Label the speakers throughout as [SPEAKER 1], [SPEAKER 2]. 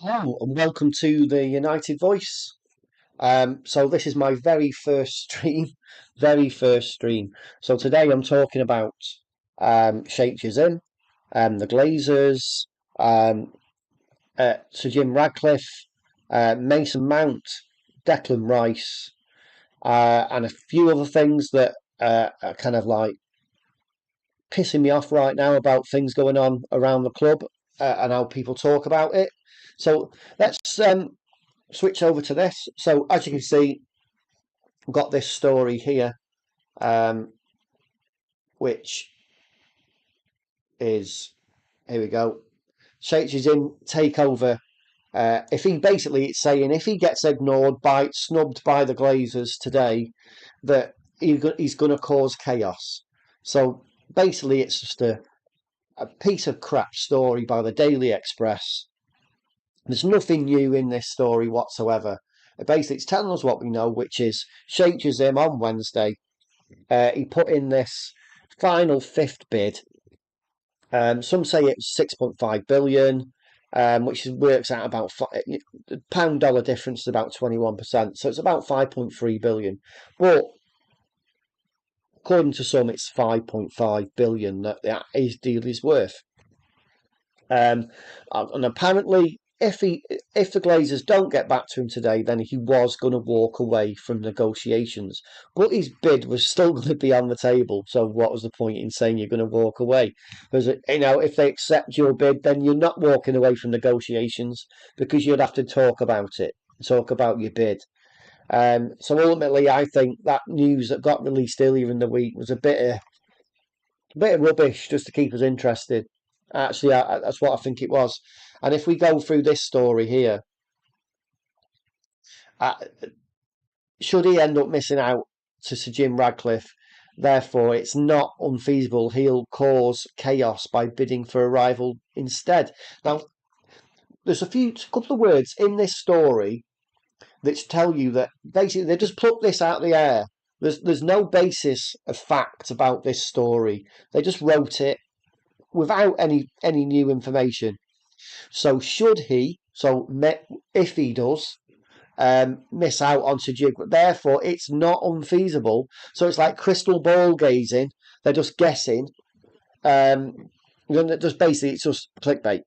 [SPEAKER 1] Hello and welcome to the United Voice. So this is my very first stream, very first stream. So today I'm talking about Sheikh Jassim, the Glazers, um, Sir Jim Radcliffe, Mason Mount, Declan Rice, and a few other things that are kind of like pissing me off right now about things going on around the club and how people talk about it. So let's switch over to this. So as you can see, I've got this story here, um, which is here we go. Sheikh in takeover. If he basically it's saying if he gets snubbed by the Glazers today, that he's going to cause chaos. So basically, it's just a piece of crap story by the Daily Express. There's nothing new in this story whatsoever. Basically, it's telling us what we know, which is Sheikh Jassim on Wednesday. He put in this final fifth bid. Some say it's 6.5 billion, which works out about pound dollar difference is about 21%. So it's about 5.3 billion. But according to some, it's 5.5 billion that his deal is worth. And apparently, if the Glazers don't get back to him today, then he was going to walk away from negotiations. But his bid was still going to be on the table. So what was the point in saying you're going to walk away? Because if they accept your bid, then you're not walking away from negotiations because you'd have to talk about it, talk about your bid. So ultimately, I think that news that got released earlier in the week was a bit of rubbish just to keep us interested. Actually, that's what I think it was. And if we go through this story here, uh, should he end up missing out to Sir Jim Radcliffe, therefore it's not unfeasible he'll cause chaos by bidding for a rival instead. Now, there's a couple of words in this story that tell you that basically they just plucked this out of the air. There's no basis of fact about this story. They just wrote it without any new information. So should he? So if he does miss out on Sajid, therefore it's not unfeasible. So it's like crystal ball gazing. They're just guessing. Um, just basically it's just clickbait.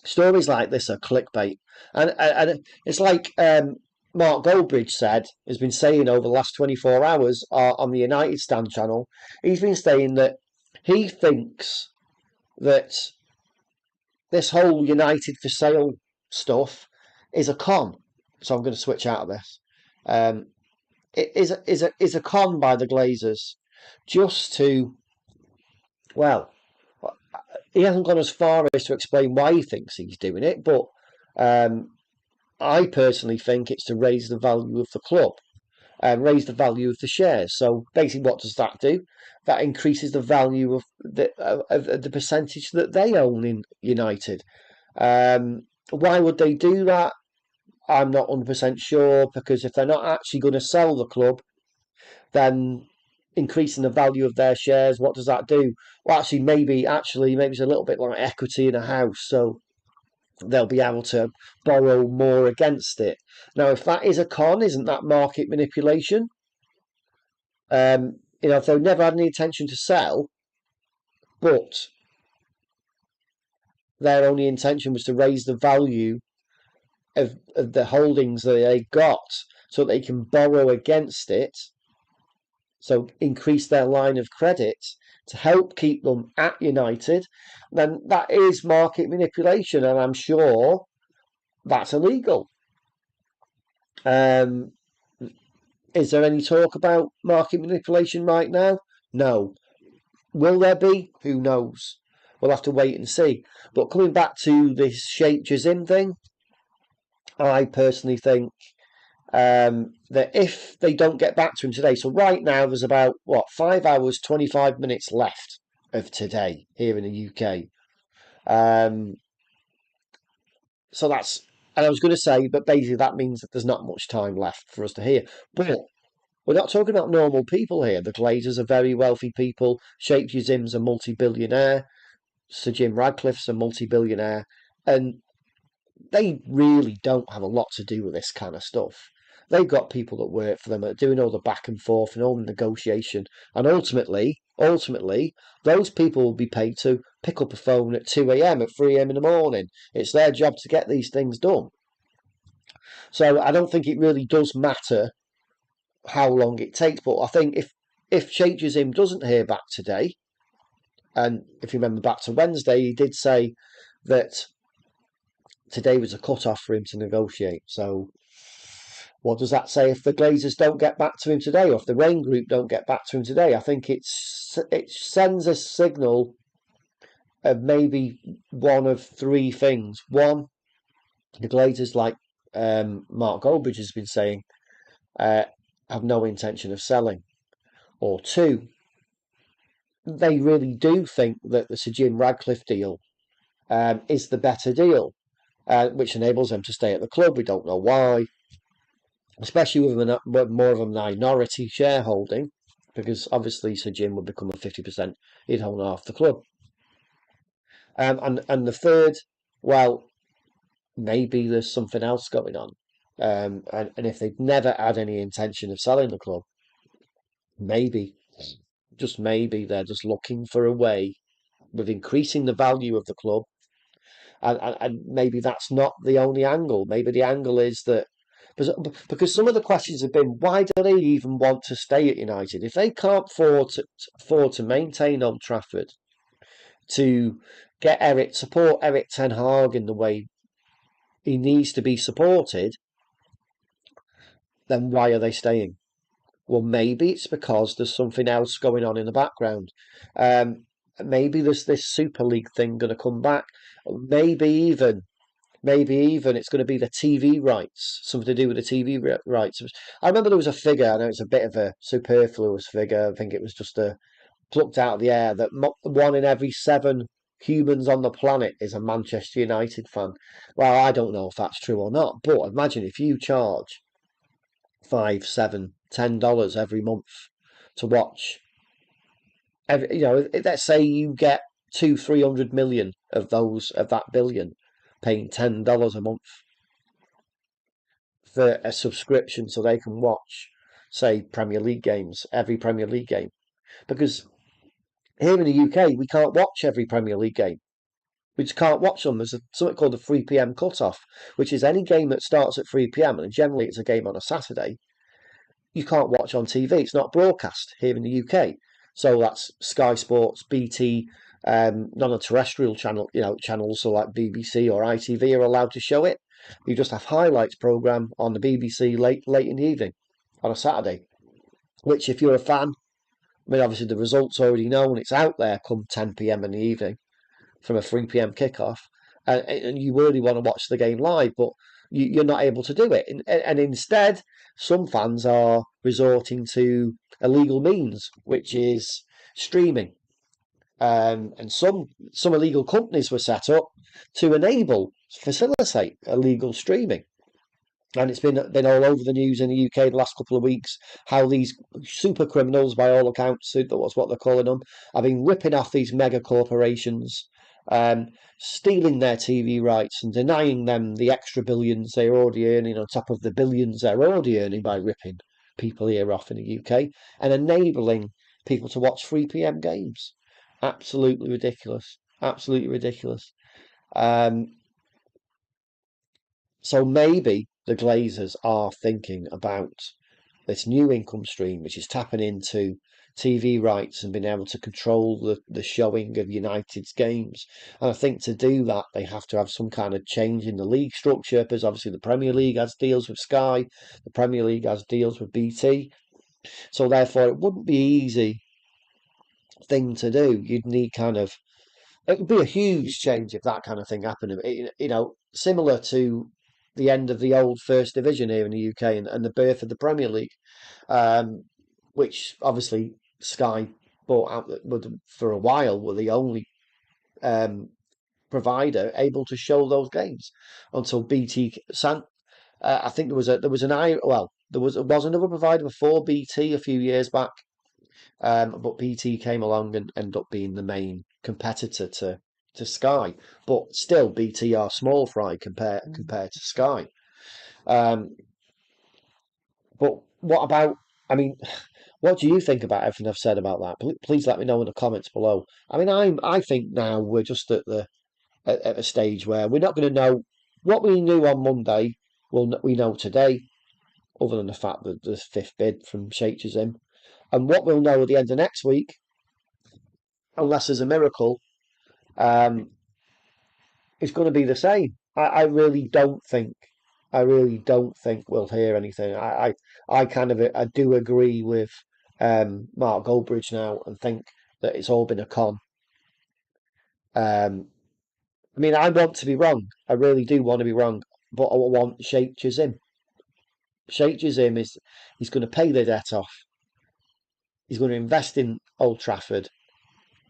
[SPEAKER 1] Stories like this are clickbait, and it's like Mark Goldbridge has been saying over the last 24 hours on the United Stand channel. He's been saying that he thinks that this whole United for sale stuff is a con. So I'm going to switch out of this. It is a con by the Glazers, just to well, he hasn't gone as far as to explain why he thinks he's doing it, but um, I personally think it's to raise the value of the club and raise the value of the shares. So basically, what does that do? That increases the value of the percentage that they own in United. Why would they do that? I'm not 100% sure because if they're not actually going to sell the club, then increasing the value of their shares, what does that do? Well, maybe it's a little bit like equity in a house, so they'll be able to borrow more against it. Now, if that is a con, isn't that market manipulation? If they've never had any intention to sell, but their only intention was to raise the value of the holdings that they got so they can borrow against it, so increase their line of credit to help keep them at United, then that is market manipulation, and I'm sure that's illegal. Um, is there any talk about market manipulation right now? No. Will there be? Who knows? We'll have to wait and see. But coming back to this Sheikh Jassim thing, I personally think that if they don't get back to him today, so right now there's about 5 hours 25 minutes left of today here in the UK. So that's, and I was going to say, but basically that means that there's not much time left for us to hear. But we're not talking about normal people here. The Glazers are very wealthy people. Sheikh Jassim's a multi-billionaire. Sir Jim Radcliffe's a multi-billionaire, and they really don't have a lot to do with this kind of stuff. They've got people that work for them that are doing all the back and forth and all the negotiation, and ultimately, those people will be paid to pick up a phone at 2 a.m., at 3 a.m. in the morning. It's their job to get these things done. So I don't think it really does matter how long it takes. But I think if Sheikh Jassim doesn't hear back today, and if you remember back to Wednesday, he did say that today was a cut-off for him to negotiate. So what does that say if the Glazers don't get back to him today, or if the Rain Group don't get back to him today? I think it sends a signal of maybe one of three things. One, the Glazers, like Mark Goldbridge has been saying, uh, have no intention of selling. Or two, they really do think that the Sir Jim Radcliffe deal is the better deal, which enables them to stay at the club. We don't know why, especially with more of a minority shareholding, because obviously Sir Jim would become a 50%, he'd own half the club. And the third, well, maybe there's something else going on. And if they've never had any intention of selling the club, maybe, just maybe, they're just looking for a way with increasing the value of the club. And maybe that's not the only angle. Maybe the angle is that because some of the questions have been, why do they even want to stay at United if they can't afford to maintain Old Trafford, to support Eric Ten Hag in the way he needs to be supported? Then why are they staying? Well, maybe it's because there's something else going on in the background. Um, Maybe there's this Super League thing going to come back. Maybe even it's going to be the TV rights, something to do with the TV rights. I remember there was a figure. I know it's a bit of a superfluous figure. I think it was just plucked out of the air that one in every seven humans on the planet is a Manchester United fan. Well, I don't know if that's true or not, but imagine if you charge five, seven, $10 every month to watch. Let's say you get 300 million of that billion, paying $10 a month for a subscription so they can watch, say, Premier League games, every Premier League game. Because here in the UK, we can't watch every Premier League game. We just can't watch them. There's something called the 3 p.m. cut-off, which is any game that starts at 3 p.m. and generally it's a game on a Saturday. You can't watch on TV. It's not broadcast here in the UK. So that's Sky Sports, BT, non-terrestrial channels so like BBC or ITV are allowed to show it. You just have highlights program on the BBC late in the evening on a Saturday. Which, if you're a fan, I mean, obviously the results already known. It's out there come 10 p.m. in the evening from a 3 p.m. kickoff, and you really want to watch the game live, but you're not able to do it. And instead, some fans are resorting to illegal means, which is streaming. And some illegal companies were set up to facilitate illegal streaming. And it's been all over the news in the UK the last couple of weeks how these super criminals, by all accounts, that's what they're calling them, have been ripping off these mega corporations, stealing their TV rights and denying them the extra billions they're already earning on top of the billions they're already earning by ripping people here off in the UK and enabling people to watch 3 p.m. games. Absolutely ridiculous. Absolutely ridiculous. Um, so maybe the Glazers are thinking about this new income stream, which is tapping into TV rights and being able to control the showing of United's games. And I think to do that, they have to have some kind of change in the league structure, because obviously the Premier League has deals with Sky, the Premier League has deals with BT. So therefore, it wouldn't be easy thing to do. You'd need it would be a huge change if that kind of thing happened. Similar to the end of the old First Division here in the UK and the birth of the Premier League, which obviously Sky bought out for a while, were the only provider able to show those games until BT. I think there was another provider before BT a few years back, but BT came along and ended up being the main competitor to Sky, but still BT are small fry compared to Sky. Um, but what about? I mean, what do you think about everything I've said about that? Please let me know in the comments below. I mean, I think now we're just at a stage where we're not going to know what we knew on Monday. We know today, other than the fact that there's fifth bid from Sheikh Jassim, and what we'll know at the end of next week, unless there's a miracle, um, is going to be the same. I really don't think. I really don't think we'll hear anything. I kind of I do agree with Mark Goldbridge now and think that it's all been a con. Um, I mean, I want to be wrong. I really do want to be wrong, but I want Sheikh Jassim. Sheikh Jassim is he's going to pay the debt off. He's going to invest in Old Trafford.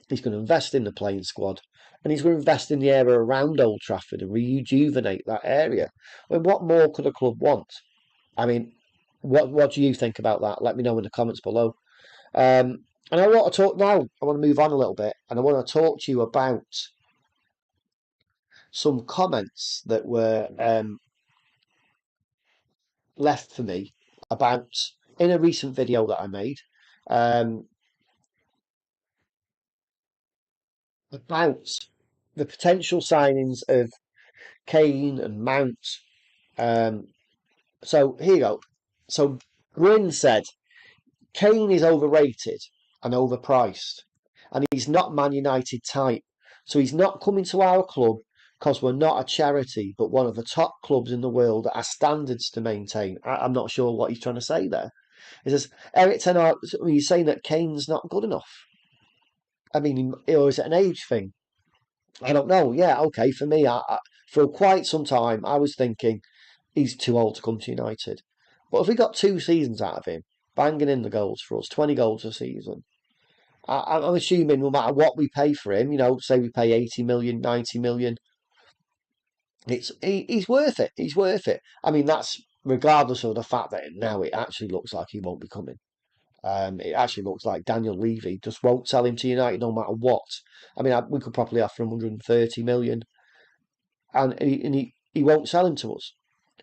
[SPEAKER 1] He's going to invest in the playing squad, and he's going to invest in the area around Old Trafford and rejuvenate that area. I mean, what more could a club want? I mean, what do you think about that? Let me know in the comments below. And I want to talk now. I want to move on a little bit, and I want to talk to you about some comments that were left for me about in a recent video that I made um, about the potential signings of Kane and Mount. Um, so here you go. So Bryn said Kane is overrated and overpriced, and he's not Man United type. So he's not coming to our club because we're not a charity, but one of the top clubs in the world that has standards to maintain. I'm not sure what he's trying to say there. He says Eric Ten Hag. He's saying that Kane's not good enough. I mean, or is it an age thing? I don't know. Yeah, okay. For me, for quite some time, I was thinking he's too old to come to United. But if we got 2 seasons out of him, banging in the goals for us, 20 goals a season, I'm assuming no matter what we pay for him, say we pay 80 million, 90 million, he's worth it. He's worth it. I mean, that's regardless of the fact that now it actually looks like he won't be coming. It actually looks like Daniel Levy just won't sell him to United no matter what. I mean, we could probably offer him 130 million, and he won't sell him to us.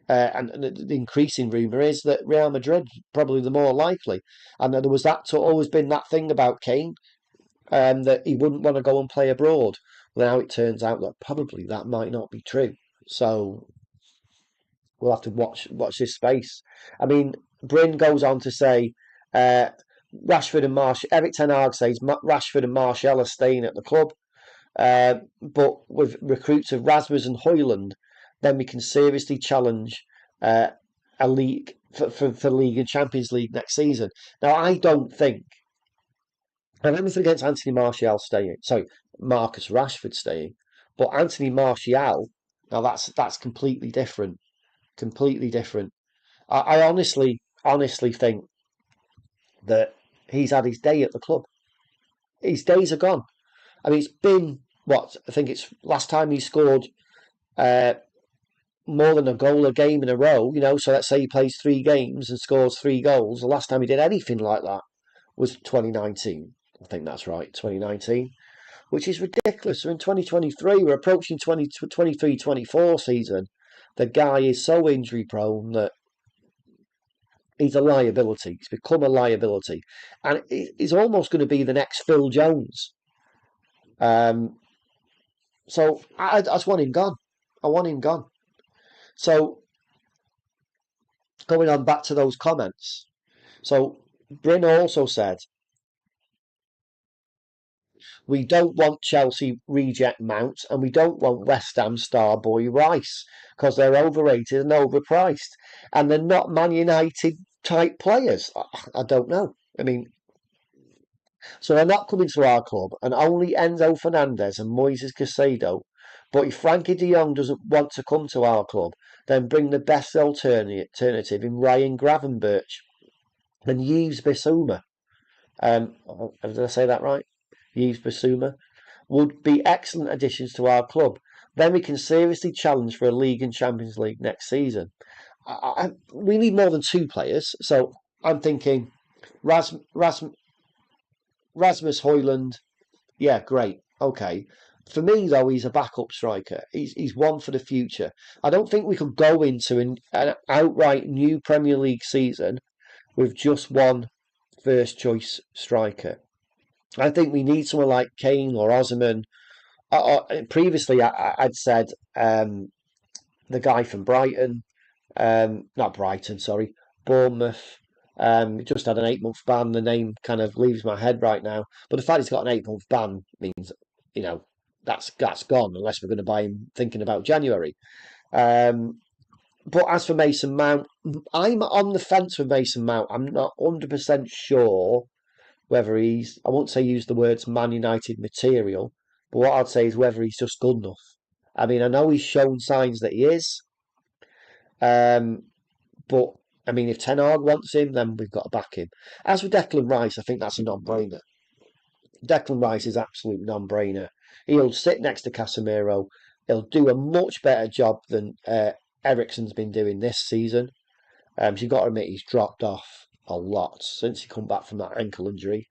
[SPEAKER 1] And the increasing rumour is that Real Madrid probably the more likely. And there was always been that thing about Kane, that he wouldn't want to go and play abroad. Now it turns out that probably that might not be true. So we'll have to watch this space. I mean, Bryn goes on to say, uh, Rashford and Martial. Eric Ten Hag says Rashford and Martial are staying at the club, but with recruits of Rasmus and Højlund, then we can seriously challenge a league for league and Champions League next season. Now, I don't think I have anything against Anthony Martial staying. Sorry, Marcus Rashford staying, but Anthony Martial. Now that's completely different. Completely different. I honestly think that he's had his day at the club. His days are gone. I mean, it's been what I think it's last time he scored uh, more than a goal a game in a row. So let's say he plays 3 games and scores 3 goals. The last time he did anything like that was 2019. I think that's right, 2019, which is ridiculous. We're in 2023. We're approaching 2023-24 season. The guy is so injury prone that he's a liability. He's become a liability, and he's almost going to be the next Phil Jones. So I just want him gone. I want him gone. So going on back to those comments. So Bryn also said, we don't want Chelsea reject Mount, and we don't want West Ham star boy Rice because they're overrated and overpriced, and they're not Man United type players. I don't know. I mean, so they're not coming to our club, and only Enzo Fernandez and Moises Caicedo. But if Frankie de Jong doesn't want to come to our club, then bring the best alternative in Ryan Gravenberch and Yves Bissouma. Did I say that right? Yves Bissouma would be excellent additions to our club. Then we can seriously challenge for a league and Champions League next season. We need more than 2 players, so I'm thinking Rasmus Højlund. Yeah, great. Okay. For me, though, he's a backup striker. He's one for the future. I don't think we could go into an outright new Premier League season with just one first choice striker. I think we need someone like Kane or Osimhen. Previously, I'd said the guy from Brighton, not Brighton, sorry, Bournemouth. Just had an 8 month ban. The name kind of leaves my head right now. But the fact he's got an 8 month ban means, you know, that's gone unless we're going to buy him thinking about January. Um, but as for Mason Mount, I'm on the fence with Mason Mount. I'm not 100% sure whether he's, I won't say use the words Man United material, but what I'd say is whether he's just good enough. I mean, I know he's shown signs that he is, um, but I mean, if Ten Hag wants him, then we've got to back him. As for Declan Rice, I think that's a non-brainer. Declan Rice is absolute non-brainer. He'll sit next to Casemiro. He'll do a much better job than Eriksen's been doing this season. So you've got to admit he's dropped off a lot since he come back from that ankle injury.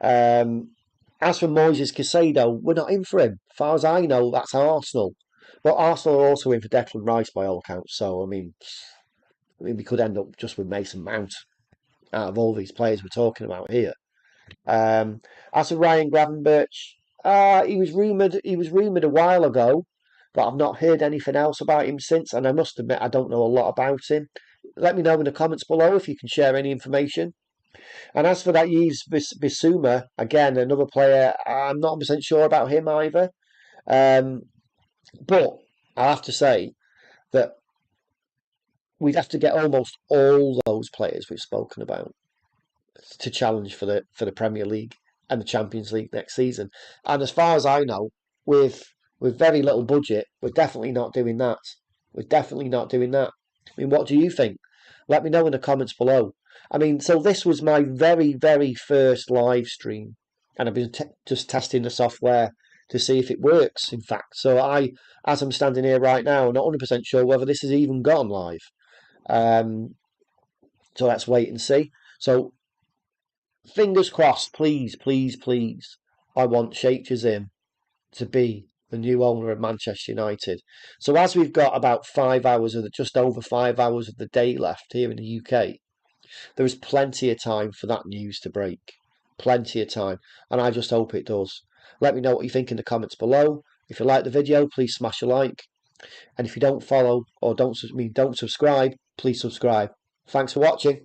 [SPEAKER 1] As for Moises Caicedo, we're not in for him. As far as I know, that's Arsenal. But Arsenal are also in for Declan Rice by all accounts. So I mean, we could end up just with Mason Mount out of all these players we're talking about here. As for Ryan Gravenberch, he was rumoured. He was rumoured a while ago, but I've not heard anything else about him since. And I must admit, I don't know a lot about him. Let me know in the comments below if you can share any information. And as for that Yves Bissouma, again, another player, I'm not 100% sure about him either. But I have to say that we'd have to get almost all those players we've spoken about to challenge for the Premier League and the Champions League next season. And as far as I know, with very little budget, we're definitely not doing that. We're definitely not doing that. I mean, what do you think? Let me know in the comments below. I mean, so this was my very, very first live stream, and I've been just testing the software to see if it works, in fact. So as I'm standing here right now, I'm not 100% sure whether this has even gone live. So let's wait and see. So fingers crossed, please, please, please. I want Sheikh Jassim to be the new owner of Manchester United. So as we've got about 5 hours of just over 5 hours of the day left here in the UK, there is plenty of time for that news to break. Plenty of time. And I just hope it does. Let me know what you think in the comments below. If you like the video, please smash a like. And if you don't follow or don't subscribe, please subscribe. Thanks for watching.